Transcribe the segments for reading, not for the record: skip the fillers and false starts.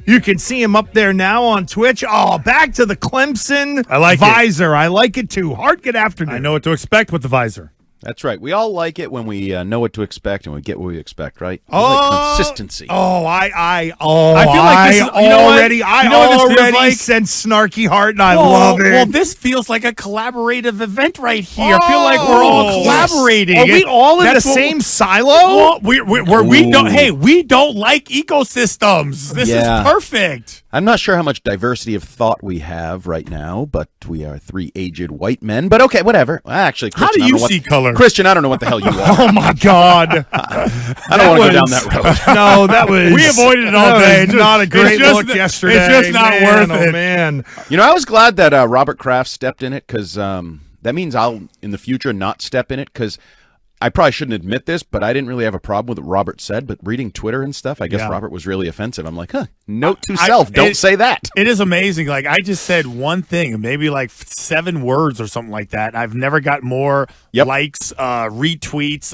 You can see him up there now on Twitch. Oh, back to the Clemson visor. I like it too. Hart, good afternoon. I know what to expect with the visor. That's right. We all like it when we know what to expect and we get what we expect, right? Like consistency. I feel like this is, already sense snarky Hart, and I love it. Well, this feels like a collaborative event right here. I feel like we're all collaborating. Are we all in the same silo? Well, we don't like ecosystems. This is perfect. I'm not sure how much diversity of thought we have right now, but we are three aged white men. But okay, whatever. Actually, Christian, how do you see color? Christian, I don't know what the hell you are. Oh, my God. I don't want to go down that road. No, that was... We avoided it all day. It's not a great look yesterday. It's just not worth it. Oh, man. You know, I was glad that Robert Kraft stepped in it because that means I'll, in the future, not step in it because I probably shouldn't admit this, but I didn't really have a problem with what Robert said. But reading Twitter and stuff, I guess Robert was really offensive. I'm like, note to self, don't say that. It is amazing. Like, I just said one thing, maybe like 7 words or something like that. I've never got more likes, retweets,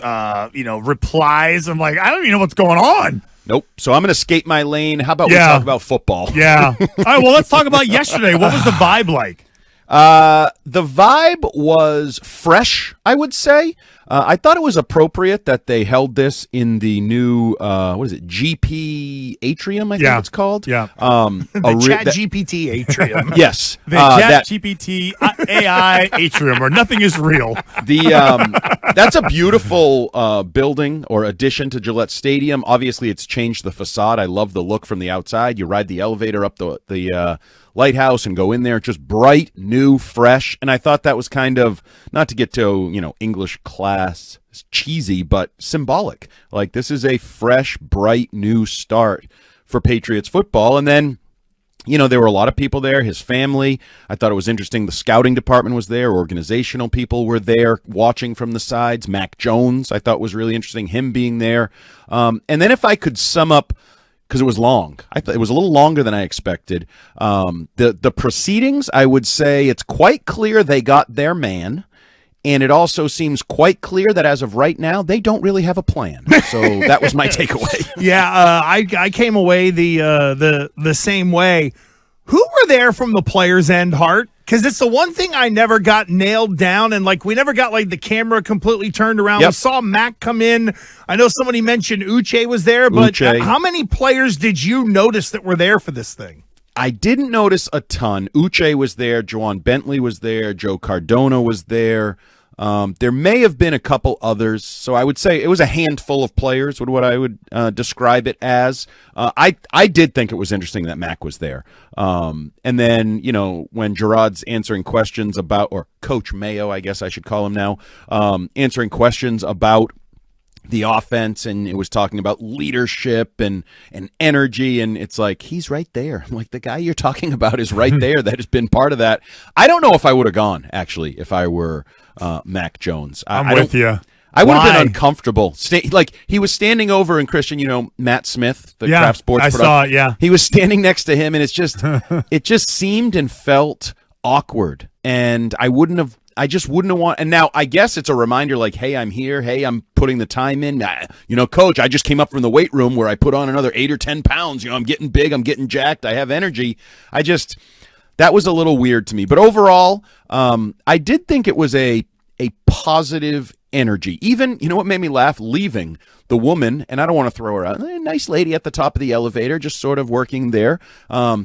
replies. I'm like, I don't even know what's going on. Nope. So I'm going to skate my lane. How about we talk about football? Yeah. All right, well, let's talk about yesterday. What was the vibe like? The vibe was fresh, I would say. I thought it was appropriate that they held this in the new, GP Atrium, I think it's called. Yeah. The Chat GPT Atrium. Yes. The Chat GPT AI Atrium, where nothing is real. That's a beautiful building or addition to Gillette Stadium. Obviously, it's changed the facade. I love the look from the outside. You ride the elevator up the lighthouse and go in there, just bright, new, fresh. And I thought that was kind of, not to get to, English class, cheesy, but symbolic. Like, this is a fresh, bright, new start for Patriots football. And then, there were a lot of people there, his family. I thought it was interesting. The scouting department was there. Organizational people were there watching from the sides. Mac Jones, I thought was really interesting, him being there. And then if I could sum up, because it was long. I thought it was a little longer than I expected. The proceedings, I would say it's quite clear they got their man, and it also seems quite clear that as of right now, they don't really have a plan. So that was my takeaway. Yeah, I came away the same way. Who were there from the players' end, Hart? Because it's the one thing I never got nailed down, and we never got the camera completely turned around. We saw Mac come in. I know somebody mentioned Uche was there, but how many players did you notice that were there for this thing? I didn't notice a ton. Uche was there. Juwan Bentley was there. Joe Cardona was there. There may have been a couple others, so I would say it was a handful of players, what I would describe it as. I did think it was interesting that Mac was there. And then, when Jerod's answering questions about, or Coach Mayo, I guess I should call him now, answering questions about the offense, and it was talking about leadership and energy, and it's like, he's right there. I'm like, the guy you're talking about is right there. That has been part of that. I don't know if I would have gone, actually, if I were Mac Jones. I'm with you. I would have been uncomfortable. He was standing over, and Christian, Matt Smith, the Craft Sports producer. I saw it, yeah. He was standing next to him, and it just seemed and felt awkward, and I just wouldn't have wanted. And now I guess it's a reminder hey, I'm here. Hey, I'm putting the time in. Coach, I just came up from the weight room where I put on another 8 or 10 pounds. I'm getting big. I'm getting jacked. I have energy. That was a little weird to me. But overall, I did think it was a positive energy. Even, what made me laugh? Leaving the woman, and I don't want to throw her out, a nice lady at the top of the elevator, just sort of working there.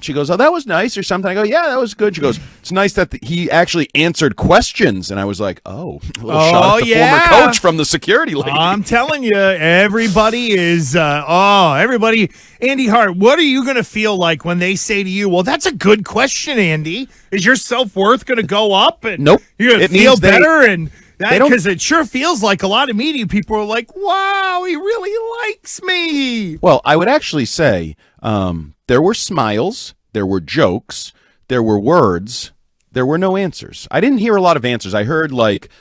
She goes, "Oh, that was nice," or something. I go, "Yeah, that was good." She goes, "It's nice that he actually answered questions." And I was like, "Oh, a little shot at the former coach from the security lady." I'm telling you, everybody is, everybody. Andy Hart, what are you going to feel like when they say to you, "Well, that's a good question, Andy"? Is your self-worth going to go up? And nope. You're going to feel better and... Because it sure feels like a lot of media people are like, wow, he really likes me. Well, I would actually say there were smiles, there were jokes, there were words, there were no answers. I didn't hear a lot of answers. I heard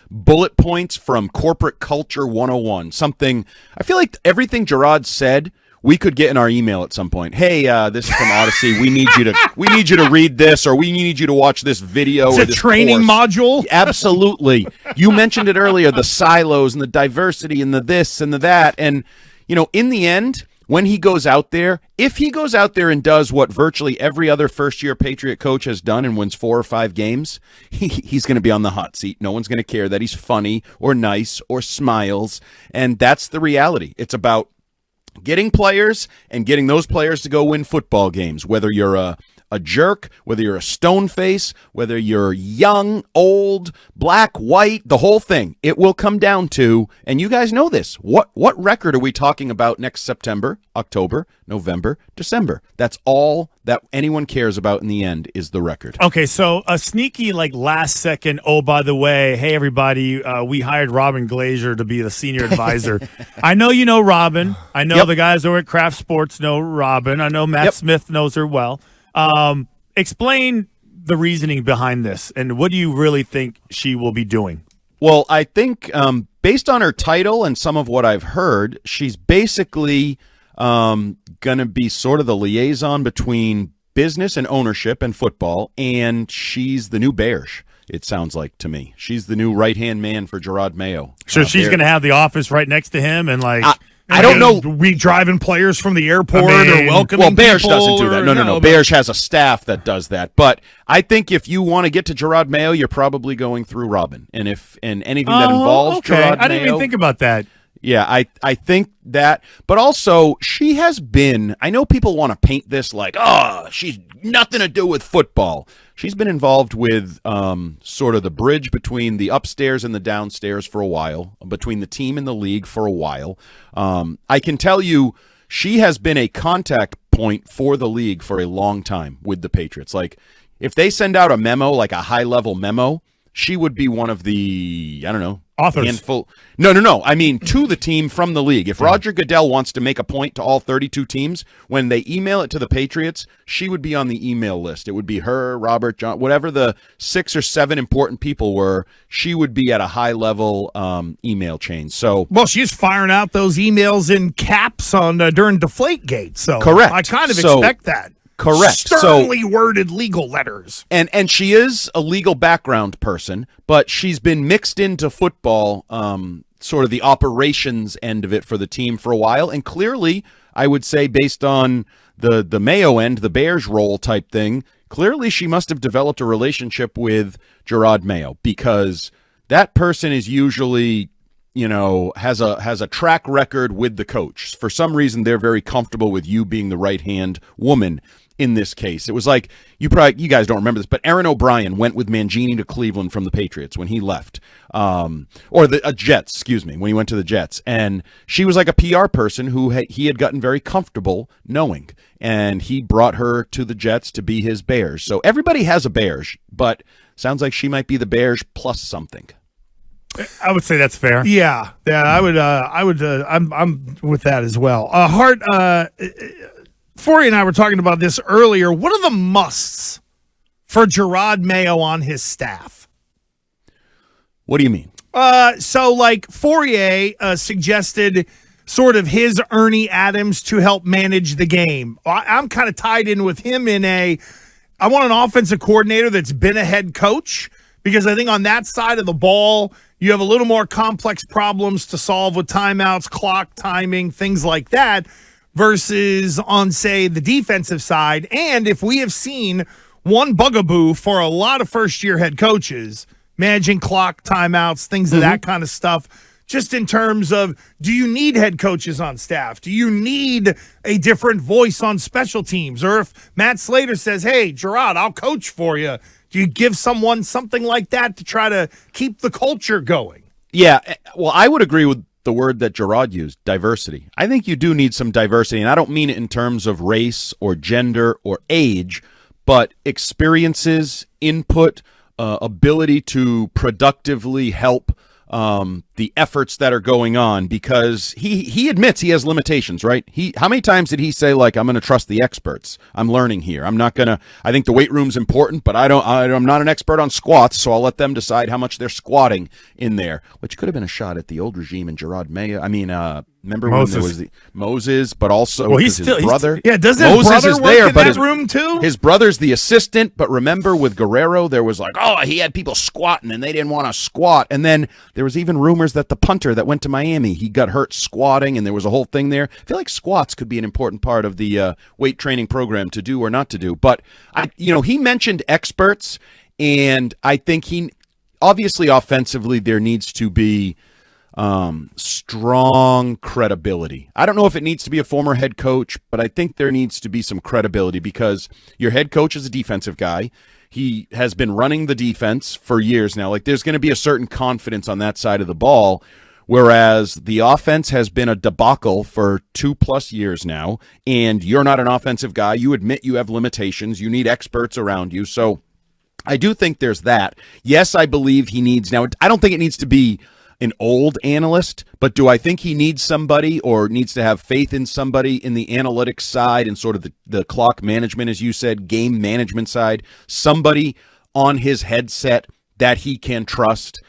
bullet points from Corporate Culture 101, something. I feel like everything Jerod said, we could get in our email at some point. Hey, this is from Odyssey. We need you to read this, or we need you to watch this video. It's or a this training module. Absolutely. You mentioned it earlier, the silos and the diversity and the this and the that. And, in the end, when he goes out there, if he goes out there and does what virtually every other first-year Patriot coach has done and wins 4 or 5 games, he's going to be on the hot seat. No one's going to care that he's funny or nice or smiles, and that's the reality. It's about getting players and getting those players to go win football games, whether you're a jerk, whether you're a stone face, whether you're young, old, black, white, the whole thing. It will come down to, and you guys know this, what record are we talking about next September, October, November, December? That's all that anyone cares about in the end is the record. Okay, so a sneaky, last second, oh, by the way, hey, everybody, we hired Robyn Glaser to be the senior advisor. I know you know Robyn. I know the guys over at Kraft Sports know Robyn. I know Matt Smith knows her well. Explain the reasoning behind this, and what do you really think she will be doing? Well, I think based on her title and some of what I've heard, she's basically going to be sort of the liaison between business and ownership and football, and she's the new Bears, it sounds like to me. She's the new right-hand man for Jerod Mayo. So she's going to have the office right next to him, and I don't know. We driving players from the airport or welcoming Well, Bears people doesn't do that. No. Bears has a staff that does that. But I think if you want to get to Jerod Mayo, you're probably going through Robyn. And anything that involves Jerod Mayo. I didn't even think about that. Yeah, I think that. But also, she has been, I know people want to paint this like, she's nothing to do with football. She's been involved with sort of the bridge between the upstairs and the downstairs for a while, between the team and the league for a while. I can tell you she has been a contact point for the league for a long time with the Patriots. Like, if they send out a memo, like a high-level memo, she would be one of the, I don't know, authors. Handful. No. I mean, to the team from the league. If Roger Goodell wants to make a point to all 32 teams, when they email it to the Patriots, she would be on the email list. It would be her, Robert, John, whatever the 6 or 7 important people were, she would be at a high-level email chain. So, well, she's firing out those emails in caps on during Deflategate. So correct. I kind of expect that. Correct. Sternly worded legal letters. And she is a legal background person, but she's been mixed into football, sort of the operations end of it for the team for a while. And clearly, I would say based on the Mayo end, the Bears role type thing, clearly she must have developed a relationship with Jerod Mayo, because that person is usually, has a track record with the coach. For some reason, they're very comfortable with you being the right-hand woman in this case. It was like, you guys don't remember this, but Aaron O'Brien went with Mangini to Cleveland from the Patriots when he left. Or the Jets, when he went to the Jets. And she was like a PR person who he had gotten very comfortable knowing. And he brought her to the Jets to be his Bears. So everybody has a Bears, but sounds like she might be the Bears plus something. I would say that's fair. Yeah, I would. I'm with that as well. Hart, Forey and I were talking about this earlier. What are the musts for Jerod Mayo on his staff? What do you mean? So like Fourier suggested sort of his Ernie Adams to help manage the game. I'm kind of tied in with him I want an offensive coordinator that's been a head coach, because I think on that side of the ball, you have a little more complex problems to solve with timeouts, clock timing, things like that, versus on, say, the defensive side. And if we have seen one bugaboo for a lot of first-year head coaches, managing clock, timeouts, things of that kind of stuff, just in terms of, do you need head coaches on staff? Do you need a different voice on special teams? Or if Matt Slater says, hey, Jerod, I'll coach for you, do you give someone something like that to try to keep the culture going? Yeah, well, I would agree with the word that Jerod used, diversity. I think you do need some diversity, and I don't mean it in terms of race or gender or age, but experiences, input, ability to productively help the efforts that are going on, because he admits he has limitations, right? How many times did he say, like, I'm going to trust the experts? I'm learning here. I'm not going to, I think the weight room's important, but I'm not an expert on squats, so I'll let them decide how much they're squatting in there, which could have been a shot at the old regime and Jerod Mayo. I mean, remember Moses. when there was Moses, but also he's his brother. Doesn't his brother work in that room too? His brother's the assistant, but remember with Guerrero, there was like, he had people squatting and they didn't want to squat. And then there was even rumors rumors that the punter that went to Miami, he got hurt squatting, and there was a whole thing there. I feel like squats could be an important part of the weight training program to do or not to do. But he mentioned experts, and I think obviously offensively there needs to be strong credibility. I don't know if it needs to be a former head coach, but I think there needs to be some credibility because your head coach is a defensive guy. He has been running the defense for years now. Like, there's going to be a certain confidence on that side of the ball, whereas the offense has been a debacle for 2+ years now, and you're not an offensive guy. You admit you have limitations. You need experts around you. So I do think there's that. Yes, I believe he needs – now, I don't think it needs to be an old analyst, but do I think he needs somebody or needs to have faith in somebody in the analytics side and sort of the clock management, as you said, game management side, somebody on his headset that he can trust?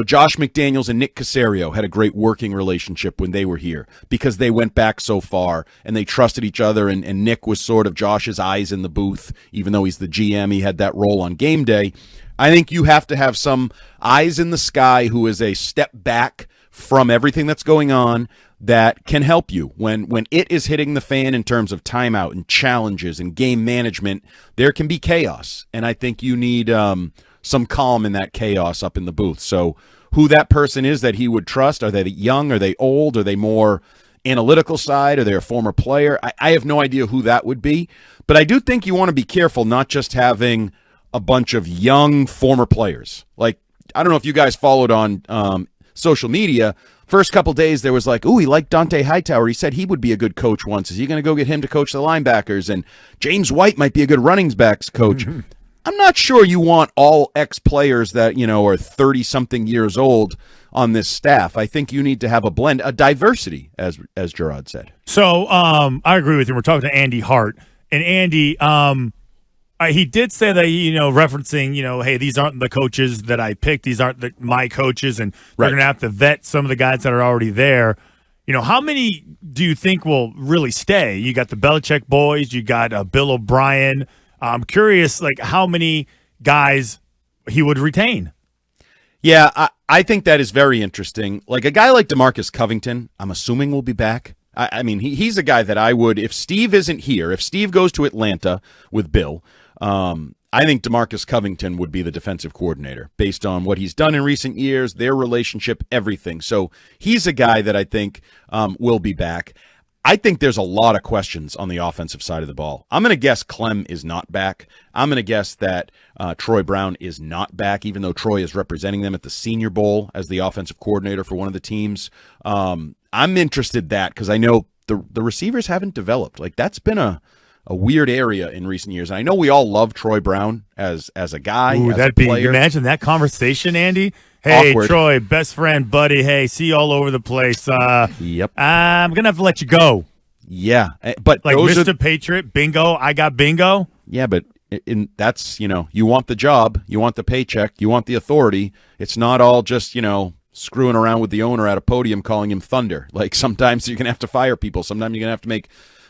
Josh McDaniels and Nick Caserio had a great working relationship when they were here because they went back so far and they trusted each other, and Nick was sort of Josh's eyes in the booth. Even though he's the GM, he had that role on game day. I think you have to have some eyes in the sky who is a step back from everything that's going on that can help you. When it is hitting the fan in terms of timeout and challenges and game management, there can be chaos. And I think you need some calm in that chaos up in the booth. So who that person is that he would trust, are they young, are they old, are they more analytical side, are they a former player? I have no idea who that would be. But I do think you want to be careful not just having a bunch of young former players. Like, I don't know if you guys followed on social media. First couple days there was like, he liked Dante Hightower. He said he would be a good coach once. Is he going to go get him to coach the linebackers? And James White might be a good running backs coach. Mm-hmm. I'm not sure you want all ex-players that, are 30-something years old on this staff. I think you need to have a blend, a diversity, as Jerod said. So I agree with you. We're talking to Andy Hart. And Andy, he did say that, referencing, hey, these aren't the coaches that I picked. These aren't my coaches, and they're going to have to vet some of the guys that are already there. How many do you think will really stay? You got the Belichick boys. You got Bill O'Brien. I'm curious, how many guys he would retain. Yeah, I think that is very interesting. Like a guy like DeMarcus Covington, I'm assuming will be back. I mean, he's a guy that I would, if Steve isn't here, if Steve goes to Atlanta with Bill, I think DeMarcus Covington would be the defensive coordinator based on what he's done in recent years, their relationship, everything. So he's a guy that I think will be back. I think there's a lot of questions on the offensive side of the ball. I'm going to guess Clem is not back. I'm going to guess that Troy Brown is not back, even though Troy is representing them at the Senior Bowl as the offensive coordinator for one of the teams. I'm interested in that because I know the receivers haven't developed. Like, that's been a weird area in recent years. And I know we all love Troy Brown as a guy, as a player. Imagine that conversation, Andy. Hey, awkward. Troy, best friend, buddy. Hey, see you all over the place. Yep. I'm going to have to let you go. Yeah. But like Mr. Patriot, bingo, I got bingo. Yeah, but that's, you want the job, you want the paycheck, you want the authority. It's not all just, screwing around with the owner at a podium calling him Thunder. Like, sometimes you're going to have to fire people. Sometimes you're going to have to make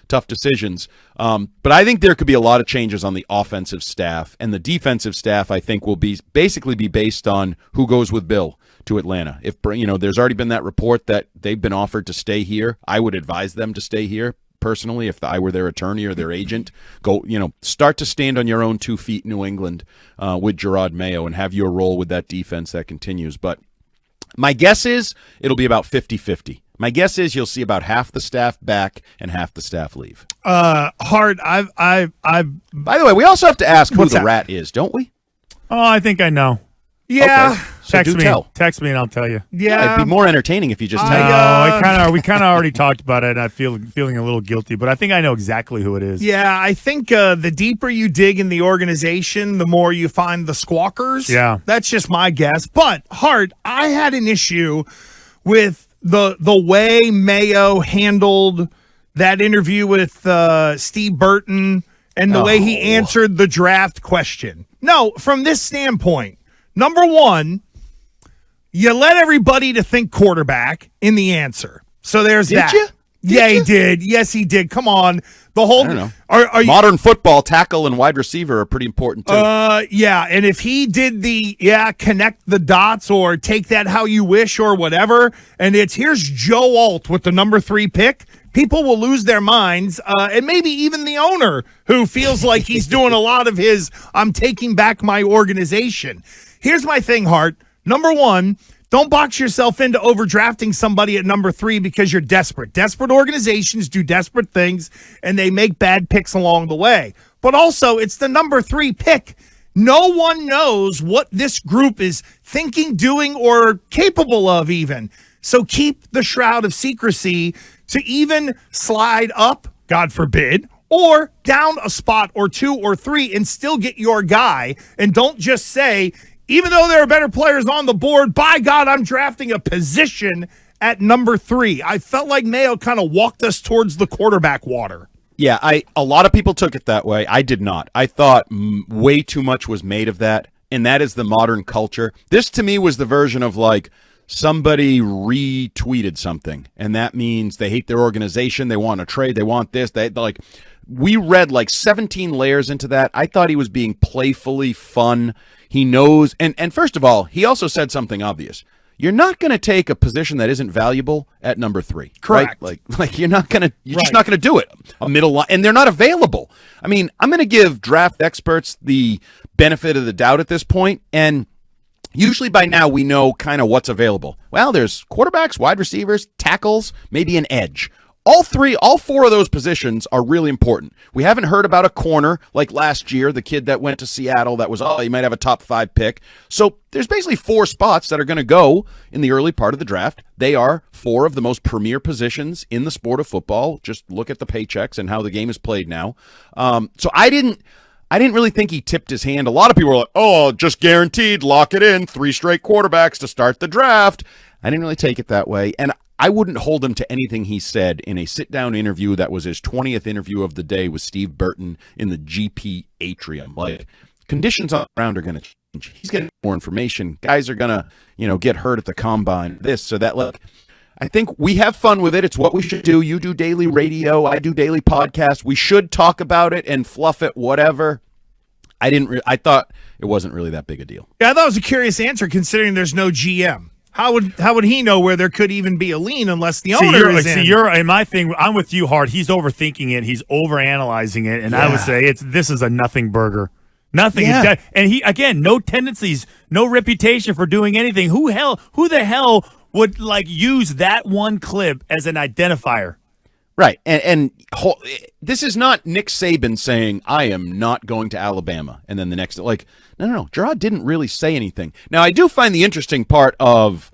tough decisions. But I think there could be a lot of changes on the offensive staff, and the defensive staff, I think, will basically be based on who goes with Bill to Atlanta. If there's already been that report that they've been offered to stay here, I would advise them to stay here personally. If I were their attorney or their agent, go, start to stand on your own 2 feet in New England with Jerod Mayo and have your role with that defense that continues. But my guess is it'll be about 50-50. My guess is you'll see about half the staff back and half the staff leave. Hart, I've. By the way, we also have to ask who the rat is, don't we? Oh, I think I know. Yeah. Okay. So Text me and I'll tell you. Yeah. It'd be more entertaining if you just tell. We kind of already talked about it, and I feeling a little guilty, but I think I know exactly who it is. Yeah, I think the deeper you dig in the organization, the more you find the squawkers. Yeah. That's just my guess. But, Hart, I had an issue with the way Mayo handled that interview with Steve Burton and the way he answered the draft question. No, from this standpoint, number one, you let everybody to think quarterback in the answer. So there's that. Did you? Yeah, he did. Yes, he did. Come on. The whole I don't know. Are you, Modern football, tackle and wide receiver are pretty important too. yeah, and if he did connect the dots or take that how you wish or whatever, and here's Joe Alt with the number 3 pick, people will lose their minds, and maybe even the owner who feels like he's doing a lot of his, I'm taking back my organization. Here's my thing, Hart. Number 1, don't box yourself into overdrafting somebody at number 3 because you're desperate. Desperate organizations do desperate things, and they make bad picks along the way. But also, it's the number 3 pick. No one knows what this group is thinking, doing, or capable of even. So keep the shroud of secrecy to even slide up, God forbid, or down a spot or 2 or 3 and still get your guy. And don't just say, even though there are better players on the board, by God, I'm drafting a position at number 3. I felt like Mayo kind of walked us towards the quarterback water. Yeah, a lot of people took it that way. I did not. I thought way too much was made of that, and that is the modern culture. This, to me, was the version of, like, somebody retweeted something, and that means they hate their organization, they want to trade, they want this. We read, like, 17 layers into that. I thought he was being playfully fun. He knows, and first of all, he also said something obvious. You're not going to take a position that isn't valuable at number 3. Correct. Right? Like you're just not going to do it. A middle line, and they're not available. I mean, I'm going to give draft experts the benefit of the doubt at this point, and usually by now we know kind of what's available. Well, there's quarterbacks, wide receivers, tackles, maybe an edge. All 4 of those positions are really important. We haven't heard about a corner like last year, the kid that went to Seattle that was, you might have a top 5 pick. So there's basically 4 spots that are going to go in the early part of the draft. They are 4 of the most premier positions in the sport of football. Just look at the paychecks and how the game is played now. So I didn't really think he tipped his hand. A lot of people were like, just guaranteed, lock it in, 3 straight quarterbacks to start the draft. I didn't really take it that way. And I wouldn't hold him to anything he said in a sit-down interview that was his 20th interview of the day with Steve Burton in the GP atrium. Like, conditions on the ground are going to change. He's getting more information. Guys are going to, get hurt at the combine, this, so that. Look, I think we have fun with it. It's what we should do. You do daily radio. I do daily podcasts. We should talk about it and fluff it, whatever. I thought it wasn't really that big a deal. Yeah, I thought it was a curious answer considering there's no GM. How would he know where there could even be a lean unless the owner is in? In my thing, I'm with you, Hart. He's overthinking it. He's overanalyzing it, and I would say this is a nothing burger. Nothing. Yeah. And he, again, no tendencies, no reputation for doing anything. Who the hell would use that one clip as an identifier? Right, and this is not Nick Saban saying, I am not going to Alabama, and then the next, no. Jerod didn't really say anything. Now, I do find the interesting part of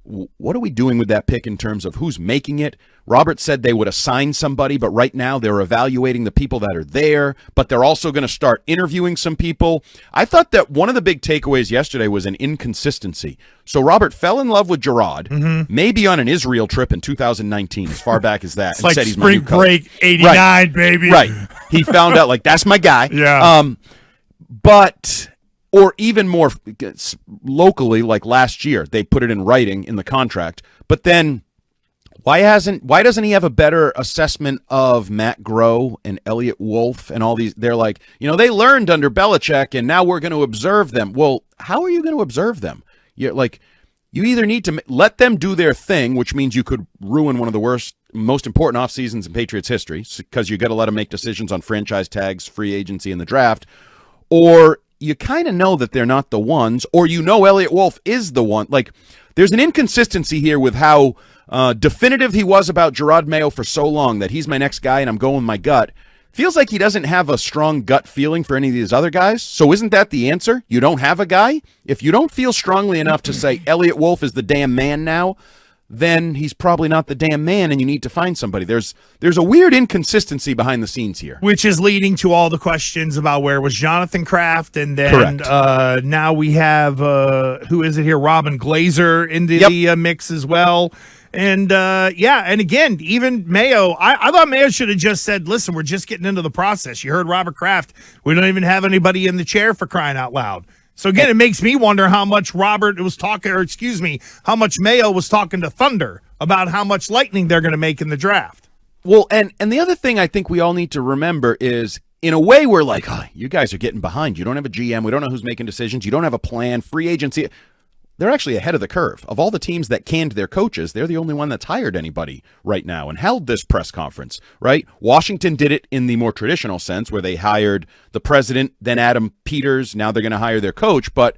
what are we doing with that pick in terms of who's making it? Robert said they would assign somebody, but right now they're evaluating the people that are there, but they're also going to start interviewing some people. I thought that one of the big takeaways yesterday was an inconsistency. So Robert fell in love with Jerod, maybe on an Israel trip in 2019, as far back as that. It's like said he's spring break 89, right. baby. Right. He found out, that's my guy. Yeah. Or even more locally, like last year, they put it in writing in the contract. But then why doesn't he have a better assessment of Matt Groh and Elliott Wolf and all these? They're like, they learned under Belichick and now we're going to observe them. Well, how are you going to observe them? You either need to let them do their thing, which means you could ruin one of the most important off seasons in Patriots history because you got to let them make decisions on franchise tags, free agency, and the draft, or you kind of know that they're not the ones, or Elliott Wolf is the one. There's an inconsistency here with how definitive he was about Jerod Mayo for so long that he's my next guy and I'm going with my gut. Feels like he doesn't have a strong gut feeling for any of these other guys. So isn't that the answer? You don't have a guy? If you don't feel strongly enough to say Elliott Wolf is the damn man now, then he's probably not the damn man and you need to find somebody. There's a weird inconsistency behind the scenes here. Which is leading to all the questions about where was Jonathan Kraft, and then now we have, who is it here, Robyn Glaser into the mix as well. And, and again, even Mayo, I thought Mayo should have just said, listen, we're just getting into the process. You heard Robert Kraft. We don't even have anybody in the chair for crying out loud. So again, it makes me wonder how much how much Mayo was talking to Thunder about how much Lightning they're going to make in the draft. Well, and the other thing I think we all need to remember is, in a way, we're like, oh, you guys are getting behind. You don't have a GM. We don't know who's making decisions. You don't have a plan. Free agency. They're actually ahead of the curve. Of all the teams that canned their coaches, they're the only one that's hired anybody right now and held this press conference, right? Washington did it in the more traditional sense where they hired the president, then Adam Peters. Now they're going to hire their coach. But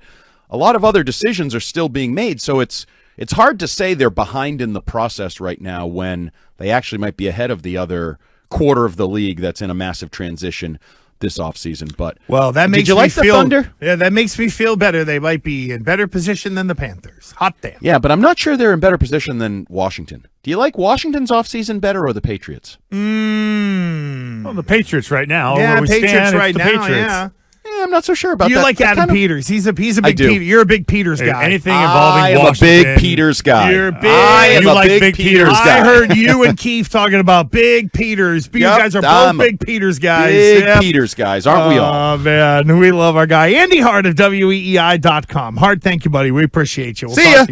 a lot of other decisions are still being made. So it's hard to say they're behind in the process right now when they actually might be ahead of the other quarter of the league that's in a massive transition this offseason. But that makes did you me like feel, the Thunder? Yeah, that makes me feel better. They might be in better position than the Panthers. Hot damn. Yeah, but I'm not sure they're in better position than Washington. Do you like Washington's offseason better or the Patriots? Well, the Patriots right now. Yeah, where we Patriots stand, right it's the now. Patriots. Yeah. I'm not so sure about You that. like Adam Peters? He's a big Peter. You're a big Peters guy. Anything involving I am Washington. a big Peters guy. You're big. I am You a like big big Peters Peters. guy. I heard you and Keith talking about big Peters. You guys are both big Peters guys. Big Yep. Peters guys, aren't we all? Oh, man. We love our guy. Andy Hart of WEEI.com. Hart, thank you, buddy. We appreciate you. We'll See talk ya. to you.